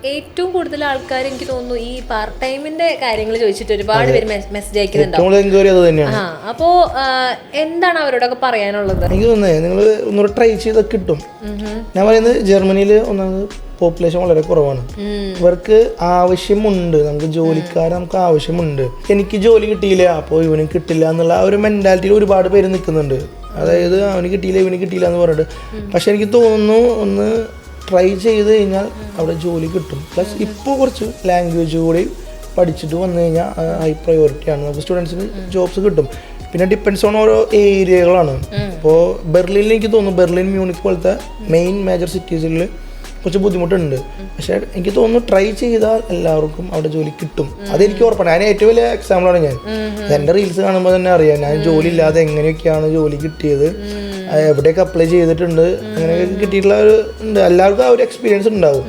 ഏറ്റവും കൂടുതൽ ആൾക്കാർ എനിക്ക് തോന്നുന്നു ഈ പാർട്ട് ടൈമിന്റെ കാര്യങ്ങൾ ചോദിച്ചിട്ട് ഒരുപാട് പേര് മെസ്സേജ് അയക്കുന്നുണ്ടാവും. അപ്പോ എന്താണ് അവരോടൊക്കെ പറയാനുള്ളത്? എനിക്ക് തോന്നുന്നത് നിങ്ങൾ ഒന്നുകൂടെ ട്രൈ ചെയ്ത് കിട്ടും. ഞാൻ പറയുന്നത് ജർമ്മനിയിൽ ഒന്നാമത് പോപ്പുലേഷൻ വളരെ കുറവാണ്. ഇവർക്ക് ആവശ്യമുണ്ട്, നമുക്ക് ജോലിക്കാർ നമുക്ക് ആവശ്യമുണ്ട്. എനിക്ക് ജോലി കിട്ടിയില്ല അപ്പോൾ ഇവന് കിട്ടില്ല എന്നുള്ള ആ ഒരു മെന്റാലിറ്റിയിൽ ഒരുപാട് പേര് നിൽക്കുന്നുണ്ട്. അതായത് അവന് കിട്ടിയില്ല ഇവന് കിട്ടിയില്ല എന്ന് പറഞ്ഞിട്ട്. പക്ഷെ എനിക്ക് തോന്നുന്നു ഒന്ന് ട്രൈ ചെയ്ത് കഴിഞ്ഞാൽ അവിടെ ജോലി കിട്ടും. പ്ലസ് ഇപ്പോൾ കുറച്ച് ലാംഗ്വേജ് കൂടി പഠിച്ചിട്ട് വന്നു കഴിഞ്ഞാൽ ഹൈ പ്രയോറിറ്റിയാണ്, നമുക്ക് സ്റ്റുഡൻസിന് ജോബ്സ് കിട്ടും. പിന്നെ ഡിപ്പെൻഡ്സ് ഓൺ ഓരോ ഏരിയകളാണ്. ഇപ്പോൾ ബെർലിനിൽ എനിക്ക് തോന്നുന്നു ബെർലിൻ മ്യൂണിക് പോലത്തെ മെയിൻ മേജർ സിറ്റീസിൽ കുറച്ച് ബുദ്ധിമുട്ടുണ്ട്. പക്ഷെ എനിക്ക് തോന്നുന്നു ട്രൈ ചെയ്താൽ എല്ലാവർക്കും അവിടെ ജോലി കിട്ടും. അതെനിക്ക് ഉറപ്പാണ്. അതിന് ഏറ്റവും വലിയ എക്സാമ്പിളാണ് ഞാൻ. എൻ്റെ റീൽസ് കാണുമ്പോൾ തന്നെ അറിയാം ഞാൻ ജോലി ഇല്ലാതെ എങ്ങനെയൊക്കെയാണ് ജോലി കിട്ടിയത്, എവിടെയൊക്കെ അപ്ലൈ ചെയ്തിട്ടുണ്ട്, അങ്ങനെയൊക്കെ കിട്ടിയിട്ടുള്ള ഒരു ഉണ്ട്. എല്ലാവർക്കും ആ ഒരു എക്സ്പീരിയൻസ് ഉണ്ടാവും.